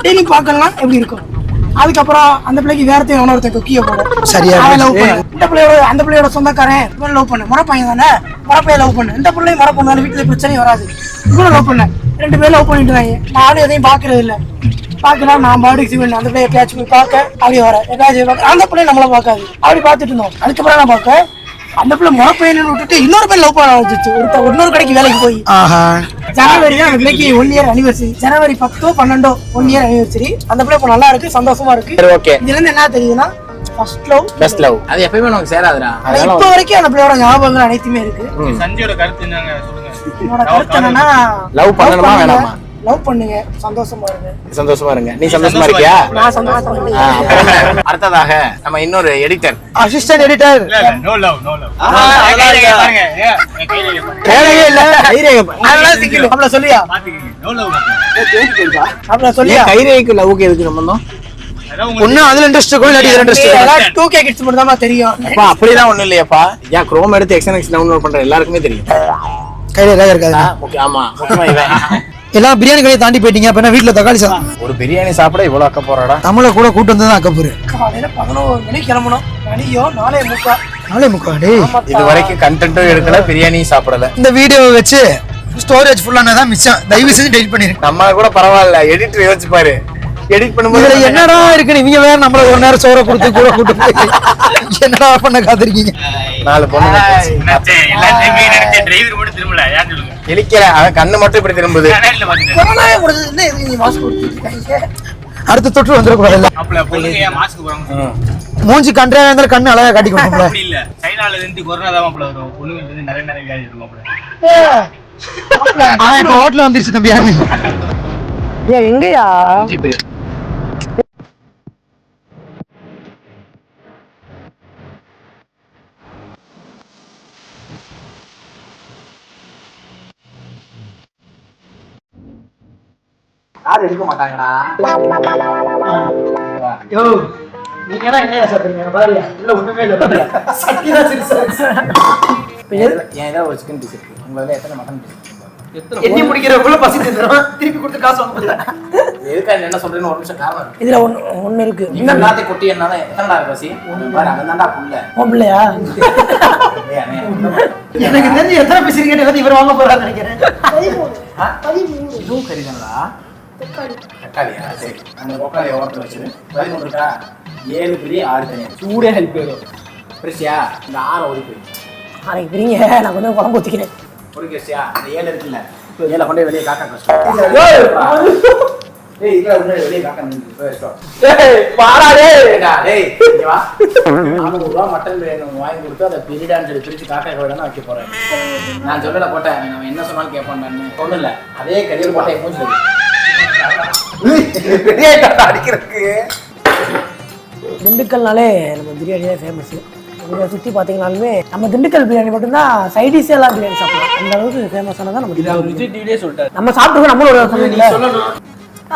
டெய்லி பார்க்கலாம் எப்படி இருக்கும். அதுக்கப்புறம் அந்த பிள்ளைக்கு வேறத்தையும் ஒருத்தன் கொக்கிய போடும். சரியா இந்த பிள்ளையோட அந்த பிள்ளையோட சொந்தக்காரன் இவன் லவ் பண்ண முறப்பையன் தானே, முறப்பைய லவ் பண்ணு. இந்த பிள்ளையும் முறை பண்ணாலும் வீட்டுல பிரச்சனையும் வராது. இவனும் லவ் பண்ண 2 பேரும் லவ் பண்ணிட்டு இருக்காங்க. நானும் எதையும் பாக்குறது இல்லை. பாக்கலாம் நான் பாடிக்கு சிவன் அந்த பிள்ளைய பேச்சு போய் பார்க்க அப்படி வர பார்க்க அந்த பிள்ளைய நம்மள பார்க்காது. அப்படி பார்த்துட்டு இருந்தோம். அதுக்கப்புறம் நான் பார்க்க அந்த பிள்ளை முறப்பையன்னு விட்டுட்டு இன்னொரு பேர் லவ் பண்ண ஆரம்பிச்சிச்சு. இன்னொரு கடைக்கு வேலைக்கு போய் ஜனவரி தான் அந்த பிள்ளைக்கு 1 year anniversary. ஜனவரி 10 12 1 year anniversary. அந்த பிள்ளை இப்போ நல்லா இருக்கு, சந்தோஷமா இருக்கு. இதுல இருந்து என்ன தெரியுதுன்னா ஃபர்ஸ்ட் லவ் பெஸ்ட் லவ். அது எப்பவுமே நமக்கு சேராதுடா. இப்போ வரைக்கும் அந்த பிள்ளையோட ஞாபகங்கள் அனைத்துமே இருக்கு. சஞ்சயோட கருத்து என்னங்க சொல்லுங்க. என்னோட கருத்து என்னன்னா லவ் பண்ணணுமா வேணாமா? லவ் பண்ணுங்க, சந்தோஷமா இருங்க. சந்தோஷமா இருங்க. நீ சந்தோஷமா இருக்கியா? நான் சந்தோஷமா இருக்கேன். அடுத்ததாக நம்ம இன்னொரு editor, assistant editor. No love no love. பாருங்க வேலையே இல்ல அதெல்லாம் சிக்கல. அப்பள சொல்லியா? பாத்துக்கீங்க. No love. அப்பள சொல்லியா? கைரேகைக்கு லவ்க்கு எதுக்கு சம்பந்தம்? ஒண்ணு அதுல இன்ட்ரெஸ்ட் இருக்கும், இல்லாட்டி இதுல இன்ட்ரெஸ்ட் இருக்கும். 2K கிட்ஸ் மட்டும் தான் தெரியும். அப்பா அப்படிலாம் ஒண்ணும் இல்லையாப்பா. ஏன் குரோம் எடுத்து எக்ஸ்என்எக்ஸ் டவுன்லோட் பண்ற எல்லாருக்குமே தெரியும். கைரேகை இருக்காது. ஓகே ஆமா முக்கியமா இவன் எல்லாம் பிரியாணி கடையை தாண்டி போயிட்டீங்க. அப்ப வீட்டுல தக்காளி சாதம். ஒரு பிரியாணி சாப்பிட இவ்வளவு அக்க போறாடா. தமிழ கூட கூட்டு வந்து தான் அக்க போறேன். காலையில 11 மணிக்கு கிளம்பணும். மணியோ 4:30. 4:45 டேய். இது வரைக்கும் கண்டென்ட்டும் எடுக்கல, பிரியாணி சாப்பிடல. இந்த வீடியோவை வச்சு ஸ்டோரேஜ் ஃபுல்லானதான் மிச்சம். தயவு செஞ்சு டெலிட் பண்ணிருங்க. நம்ம கூட பரவாயில்ல, எடிட்டர் யோசிச்சு பாரு. எடிட் பண்ணும்போது இதுல என்னடா இருக்கு, நீங்க வேற நம்மள ஒரு நேரம் சோற கொடுத்து கூட கூட்டு போய் என்னடா பண்ண காத்திருக்கீங்க. 4 பொண்ணு டிரைவர் மட்டும் திரும்பல யார் சொல்லுங்க. இழிக்கல, அவன் கண்ணு மட்டும் இப்படி திரும்புது. கொரோனாவே முடிஞ்சது, என்ன இதுக்கு நீங்க மாஸ்க் கொடுத்துருக்கீங்க? அடுத்த தொற்று வந்துடக்கூடாதுல்ல. அப்பல பொண்ணுங்க மாஸ்க் போறாங்க. மூஞ்சி கண்ட்ரியா இருந்தாலும் கண்ணு அழகா காட்டி கொடுப்போம்ல. அப்படி இல்ல, சைனால இருந்து கொரோனா தான் அப்பல வரும். பொண்ணுங்க வந்து நிறைய வியாதி இருக்கும் அப்பல. இப்ப ஹோட்டல் வந்துருச்சு தம்பி. ஏன் எங்கயா யாரும் எடுக்க மாட்டாங்கடா. யோ நீங்க என்ன சாப்பிடுறீங்க பாருங்க, இல்ல ஒண்ணுமே இல்ல பாருங்க. சட்டினா சிரிச்சு ஏன் ஏதாவது ஒரு சிக்கன் பீஸ் இருக்கு, உங்கள எத்தனை மட்டன் பீஸ்? எண்ணி முடிக்கிறவங்களும் பசி தந்துடும், திருப்பி கொடுத்து காசு வாங்க முடியல. எதுக்காக என்ன சொல்றேன்னு ஒரு நிமிஷம் காரணம் இருக்கு. இதுல ஒண்ணு இருக்கு. நீங்க எல்லாத்தையும் கொட்டி என்னால எத்தனைடா இருக்கு பசி? பாரு, அவன் தான்டா புள்ள. உன் பிள்ளையா? ஏய், அண்ணே, எனக்கு தெரிஞ்சு எத்தனை பீஸ் இருக்கேன் இவர் வாங்க போறான்னு நினைக்கிறேன். 13 இதுவும் கறிதானடா? தக்காளியா? சரி, அந்த தக்காளியை ஓரத்தில் வச்சிரு. 13 இருக்கா? 7 பிரி 6 தனியா சூடே ஹெல்ப் ஆயிடும். பிரிச்சியா? இந்த 6 ஒதுக்கி நாளைக்கு பிரிங்க, நான் கொஞ்சம் குழம்பு ஊத்திக்கிறேன். ஒதுக்கிச்சியா? இந்த 7 இருக்குல்ல, 7 கொண்டு போய் வெளியே காக்கா கஷ்டம். டேய், இதுல உள்ள வெளியே காக்கா நின்னு போயிட்டோம். டேய் வாடா டேய். டேய் இங்க வா. 400 ரூபாய் மட்டன் பிரியாணி வாங்கி கொடுத்து அதை பிரிடான்னு சொல்லி பிரிச்சு காக்கா கோயில வைக்க போறேன். நான் சொல்லல போட்டேன், அவன் என்ன சொன்னாலும் கேட்பான்னு. ஒண்ணும் இல்ல, அதே கரியர் போட்டேன் மூஞ்சி அடிக்கிறதுக்கு. திண்டுக்கல்னாலே நம்ம பிரியாணி தான் ஃபேமஸ். இதை சுற்றி பார்த்தீங்கன்னாலுமே நம்ம திண்டுக்கல் பிரியாணி மட்டும்தான் சைடிஷ் எல்லாம் பிரியாணி சாப்பிடலாம். அந்த அளவுக்கு ஃபேமஸானதான் நம்ம விஜய் டிவிலே சொல்லிட்டாரு. நம்ம சாப்பிட்டு நம்மளோட சொன்னீங்களா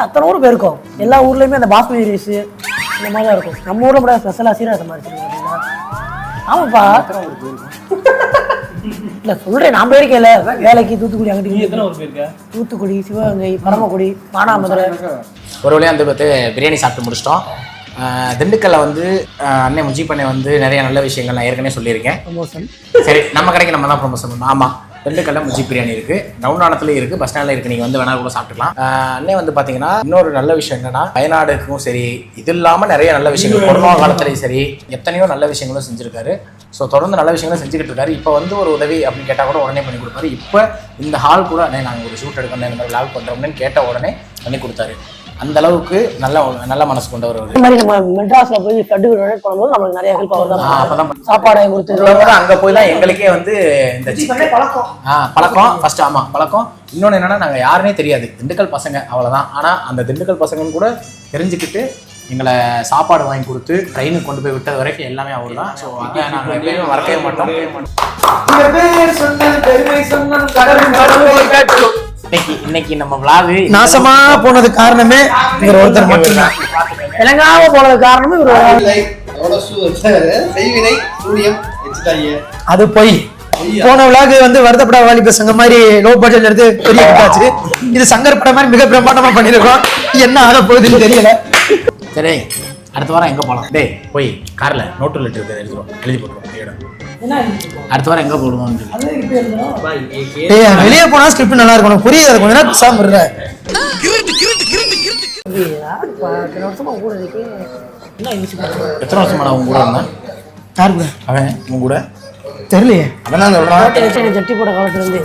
அத்தனை ஊர் போயிருக்கோம். எல்லா ஊர்லேயுமே அந்த பாஸ்மதி ரைஸ் இந்த மாதிரி தான் இருக்கும். நம்ம ஊரில் கூட ஸ்பெஷலாக சீரக சமாளிச்சிருக்கோம் அப்படின்னா. ஆமாப்பா இல்லை சொல்கிறேன், நான் போயிருக்கேன்ல வேலைக்கு தூத்துக்குடி, அங்கிட்டு எத்தனை ஊர் போயிருக்க? தூத்துக்குடி, சிவகங்கை, பரமக்குடி, மானாமதுரை. ஒரு வழியாக வந்து பார்த்து பிரியாணி சாப்பிட்டு முடிச்சிட்டோம். திண்டுக்கல்ல வந்து அண்ணன் முஜி பண்ணை வந்து நிறைய நல்ல விஷயங்கள் நான் ஏற்கனவே சொல்லியிருக்கேன். ப்ரமோஷன் சரி, நம்ம கடைக்கு நம்ம தான் ப்ரொமோஷன் பண்ணணும். ஆமாம், திண்டுக்கல்ல முஜி பிரியாணி இருக்கு, டவுன்லானத்துலேயும் இருக்கு, பஸ் ஸ்டாண்ட்ல இருக்கு. நீங்கள் வந்து வேணா கூட சாப்பிட்டுக்கலாம். அண்ணே வந்து பார்த்தீங்கன்னா இன்னொரு நல்ல விஷயம் என்னன்னா, வயநாடுக்கும் சரி, இது இல்லாமல் நிறைய நல்ல விஷயங்கள் கொரோனா காலத்துலேயும் சரி எத்தனையோ நல்ல விஷயங்களும் செஞ்சிருக்காரு. ஸோ தொடர்ந்து நல்ல விஷயங்களும் செஞ்சுக்கிட்டு இருக்காரு. இப்போ வந்து ஒரு உதவி அப்படின்னு கேட்டால் கூட உடனே பண்ணி கொடுப்பாரு. இப்போ இந்த ஹால் கூட அண்ணே நாங்கள் ஒரு ஷூட் எடுக்கணும், இந்த மாதிரி விளாக் பண்ணுறோம்னு கேட்ட உடனே பண்ணி கொடுத்தாரு. அந்த அளவுக்கு நல்ல மனசு கொண்டவர். இந்த மாதிரி நம்ம மெட்ராஸ்ல போய் ஃப்ளட்டு டொனேட் பண்ணும்போது நம்மளுக்கு நிறைய ஹெல்ப் ஆகுது. அப்பதான் சாப்பாடு கொடுத்து அங்க போய் தான் எங்களுக்கே வந்து இந்த பழக்கம் பழக்கம் ஃபர்ஸ்ட். ஆமா பழக்கம். இன்னொன்னு என்னன்னா, நாங்க யாருன்னே தெரியாது, திண்டுக்கல் பசங்க அவ்வளவுதான். ஆனா அந்த திண்டுக்கல் பசங்கன்னு கூட தெரிஞ்சுக்கிட்டு எங்களை சாப்பாடு வாங்கி கொடுத்து ட்ரெயினுக்கு கொண்டு போய் விட்டது வரைக்கும் எல்லாமே அவர் தான். ஸோ அதை நாங்கள் எப்பயுமே மறக்கவே மாட்டோம். இன்னைக்கு நம்ம விளாகு நாசமா போனது காரணமே இவர் ஒருத்தர் மட்டும்தான். இலங்காவ போனது காரணமும் இவர். அது போய் போன விழாக்கு வந்து வருத்தப்பட வாலிப சங்க மாதிரி லோ பட்ஜெட்ல எடுத்து பெரிய கிட்டாச்சு. இது சங்கர் படம் மாதிரி மிக பிரம்மாண்டமா பண்ணிருக்கோம். என்ன ஆக போகுதுன்னு தெரியல. சரி, அடுத்த வாரம் எங்க போலாம்? டேய் போய் கார்ல நோட்டு லெட்டர் இருக்கு, எழுதுறோம், எழுதி போட்டுருவோம். அடுத்த வாரம் எங்க போடுவோம்? வெளியே போனா ஸ்கிரிப்ட் நல்லா இருக்கணும், புரியுது. கொஞ்ச நேரம் சாப்பிடுற எத்தனை வருஷம் மேடம் உங்க கூட இருந்தா? யாரு கூட? அவன் உங்க கூட தெரியலையே. அதான் சொல்றான், ஜட்டி போட காலத்துல இருந்து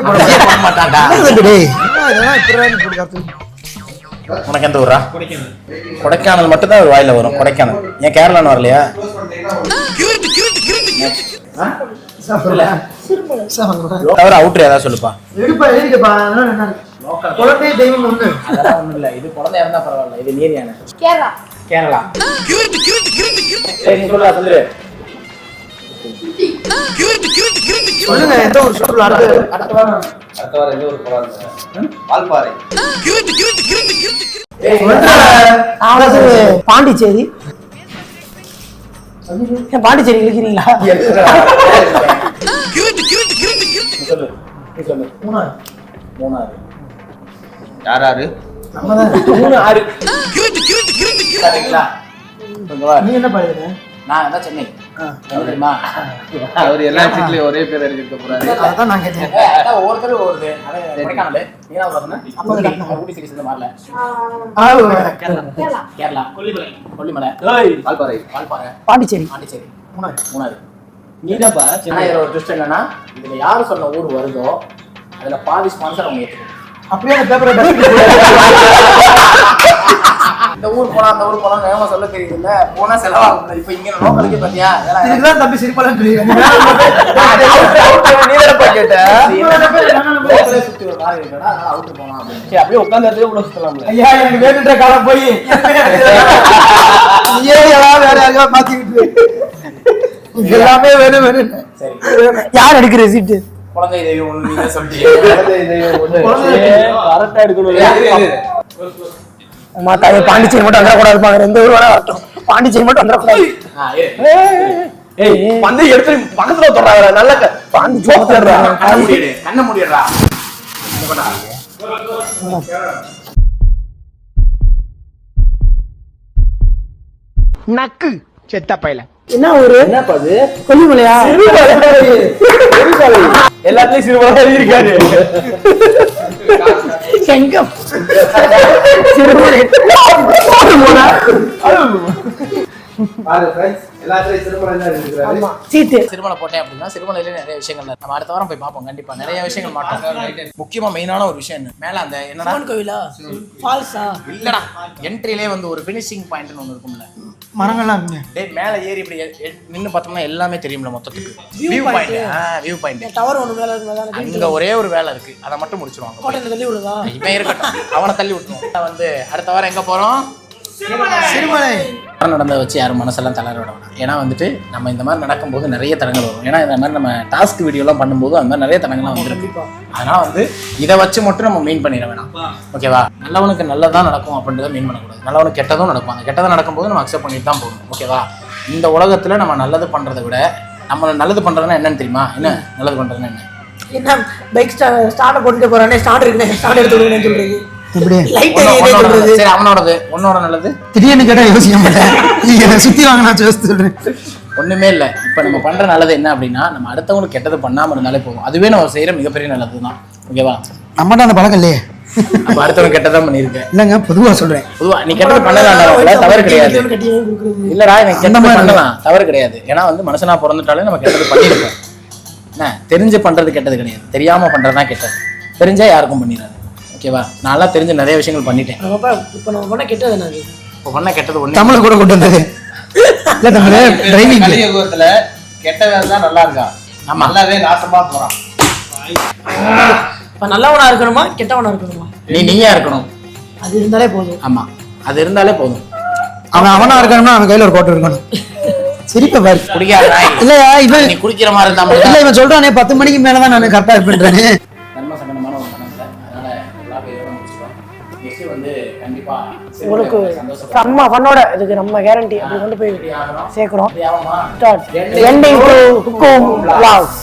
போட மாட்டான்டா. உனக்கு எந்த ஊரா? கொடைக்கானல் மட்டும் தான் ஒரு வாயில வரும். கொடைக்கானல் ஏன் கேரளான்னு வரலையா? தவிர அவுட்ரு ஏதாவது சொல்லுப்பா. அதெல்லாம் ஒண்ணும் இல்ல, இது குழந்தையா இருந்தா பரவாயில்ல, இது நீரியான கேரளா. சரி சொல்லா சொல்லு. சொல்லுங்க, எந்த ஒரு சுற்றுலா அடுத்த வாரம் எந்த ஒரு போறாங்க? வால்பாறை. பாண்டிச்சேரி. பாண்டிச்சேரி இருக்கிறீங்களா? மூணாறு. யாராரு? நீ என்ன பாடுற? நான் தான் சென்னை தெரியுமா? அவர் எல்லா சீட்லயும் ஒரே பேர் எடுக்க போறாரு. அதான் நான் கேட்டேன். அதான் ஒவ்வொருத்தரும் ஒவ்வொரு கொடைக்கானல் நீனா ஊட்டி சீரிஸ் இந்த மாதிரில கேரளா கொல்லிமலை வால்பாறை பாண்டிச்சேரி மூணாறு நீதாப்பா சென்னை. ஒரு ட்விஸ்ட் என்னன்னா இதுல யாரு சொன்ன ஊர் வருதோ அதுல பாதி ஸ்பான்சர் அவங்க ஏற்றுக்கணும். அப்படியே அந்த பேப்பரை இந்த ஊர் போனா அந்த ஊர் போனா வேகமா சொல்ல தெரியுது இல்ல, போனா செலவாகும். இப்ப இங்க லோக்கலுக்கு பாத்தியா இதுதான் தம்பி சிரிப்பாளன் சுத்தி ஒரு மாதிரி இருக்கா அவுட் போலாம் அப்படின்னு அப்படியே உட்கார்ந்து கூட சுத்தலாம்ல. ஐயா எனக்கு வேணுன்ற காலம் போய் வேற யாரையாவது மாத்திக்கிட்டு எல்லாமே வேணும் வேணும். சரி யார் எடுக்கிற சீட்டு? குழந்தை தெய்வம் ஒண்ணு நீங்க சொல்லிட்டீங்க. கரெக்டா எடுக்கணும். மாத்தாவே பாண்டிச்சேரி மட்டும் வந்துடக்கூடாது இருப்பாங்க. எந்த ஊர் வேணா வரட்டும், பாண்டிச்சேரி மட்டும் வந்துடக்கூடாது. வந்து எடுத்து பக்கத்துல தொடறாங்க. நல்ல பாண்டிச்சேரி கண்ண முடியறா. நக்கு செத்த பையல. என்ன ஊரு? என்னப்பா அது? கொல்லிமலையா? எல்லாத்துலயும் சிறுமலை இருக்காரு. செங்கம் சிறுமலை சீட்டு சிறுமலை போட்டேன் அப்படின்னா சிறுமலையில நிறைய விஷயங்கள் இருக்கு. நம்ம அடுத்த வாரம் போய் பார்ப்போம். கண்டிப்பா நிறைய விஷயங்கள் மாட்டோம். முக்கியமா மெயினான ஒரு விஷயம் என்ன மேல அந்த என்னன்னா கோவிலா ஃபால்ஸா இல்லடா என்ட்ரிலே வந்து ஒரு ஃபினிஷிங் பாயிண்ட்னு ஒன்று இருக்கும்ல, மரங்கள்லாம் இருக்குங்க. டேய் மேல ஏறி இப்படி நின்னு பார்த்தோம்னா எல்லாமே தெரியும்ல மொத்தத்துக்கு. வியூ பாயிண்ட் டவர் ஒன்று மேலே இருக்கு. அங்க ஒரே ஒரு வேலை இருக்கு, அதை மட்டும் முடிச்சிருவாங்க. கோட்டையில் தள்ளி விடுதா? இவன் இருக்கட்டும், அவனை தள்ளி விட்டுருவோம். வந்து அடுத்த வாரம் எங்க போறோம்? சிறுமலை. நடந்ததை வச்சு யாரும் மனசெல்லாம் தளர விட வேணாம். ஏன்னா வந்துட்டு நம்ம இந்த மாதிரி நடக்கும்போது நிறைய தடங்கள் வரும். ஏன்னா இந்த மாதிரி நம்ம டாஸ்க் வீடியோலாம் பண்ணும்போது அந்த மாதிரி நிறைய தடங்கள்லாம் வந்துருக்கு. அதனால வந்து இதை வச்சு மட்டும் நம்ம மீன் பண்ணிட வேணாம். ஓகேவா? நல்லவனுக்கு நல்லதான் நடக்கும் அப்படின்றத மீன் பண்ணக்கூடாது. நல்லவனுக்கு கெட்டதும் நடக்கும். அந்த கெட்டதை நடக்கும்போது நம்ம அக்செப்ட் பண்ணிட்டு தான் போகணும். ஓகேவா? இந்த உலகத்துல நம்ம நல்லது பண்றதை விட நம்ம நல்லது பண்றதுன்னா என்னன்னு தெரியுமா? என்ன நல்லது பண்றதுன்னா என்ன? என்ன பைக் ஸ்டார்ட் போட்டுட்டு போறானே, ஸ்டார்ட் இருக்குனே, ஸ்டார்ட் எடுத்து விடுங்கன்னு சொல்றது. எப்படி லைட் சொல்றது? சரி, அவனோடது உன்னோட நல்லது. திடீர்னு கேட்டா யோசிக்க மாட்டேன். நீங்க சுத்தி வாங்க, நான் யோசிச்சு சொல்றேன். ஒண்ணுமே இல்லை. இப்போ நம்ம பண்ற நல்லது என்ன அப்படின்னா நம்ம அடுத்தவங்களுக்கு கெட்டது பண்ணாம இருந்தாலே போதும். அதுவே நம்ம செய்யற மிகப்பெரிய நல்லது தான். ஓகேவா? நம்மகிட்ட அந்த பழக்கம் இல்லையே. அப்ப அடுத்தவங்க கெட்டதான் பண்ணிருக்கேன். இல்லங்க, பொதுவா சொல்றேன். பொதுவா நீ கெட்டது பண்ணலாம், தவறு கிடையாது. இல்லடா, எனக்கு கெட்டது பண்ணலாம், தவறு கிடையாது. ஏன்னா வந்து மனுஷனா பிறந்துட்டாலே நம்ம கெட்டது பண்ணிருக்கோம். என்ன தெரிஞ்சு பண்றது கெட்டது கிடையாது, தெரியாம பண்றதுதான் கெட்டது. தெரிஞ்சா யாருக்கும் பண்ணிடாது. ஓகேவா? நான் தெரிஞ்சு நிறைய விஷயங்கள் பண்ணிட்டேன். இப்போ நம்ம பண்ண கெட்டது என்னது? இப்போ பண்ண கெட்டது ஒண்ணு தமிழ் கூட கொண்டு வந்தது இல்ல. தமிழ் டிரைவிங் கலியுகத்துல கெட்ட வேலை தான் நல்லா இருக்கா? ஆமா, நல்லாவே நாசமா போறான். இப்போ நல்லவனா இருக்கணுமா கெட்டவனா இருக்கணுமா? நீயா இருக்கணும். அது இருந்தாலே போதும். ஆமா, அது இருந்தாலே போதும். அவனா இருக்கணும்னா அவன் கையில ஒரு கோட்டை இருக்கணும். சிரிப்ப பாரு. குடிக்காத நாய். இல்லையா இவன் நீ குடிக்கிற மாதிரி இருந்தா இல்ல, இவன் சொல்றானே 10 மணிக்கு மேலதான் நான் கரெக்டா இருப்பேன்றானே. நன்மை சங்கடமான ஒரு மனம் இல்லை. அதனால எல்லா பேரும் முடிச்சுக்கலாம். நெக்ஸ்ட் வந்து கண்டிப்பா உங்களுக்கு செம்ம பண்ணோட இதுக்கு நம்ம கேரண்டி அப்படி கொண்டு போய் சேர்க்கிறோம். Ending to Hukum vlogs.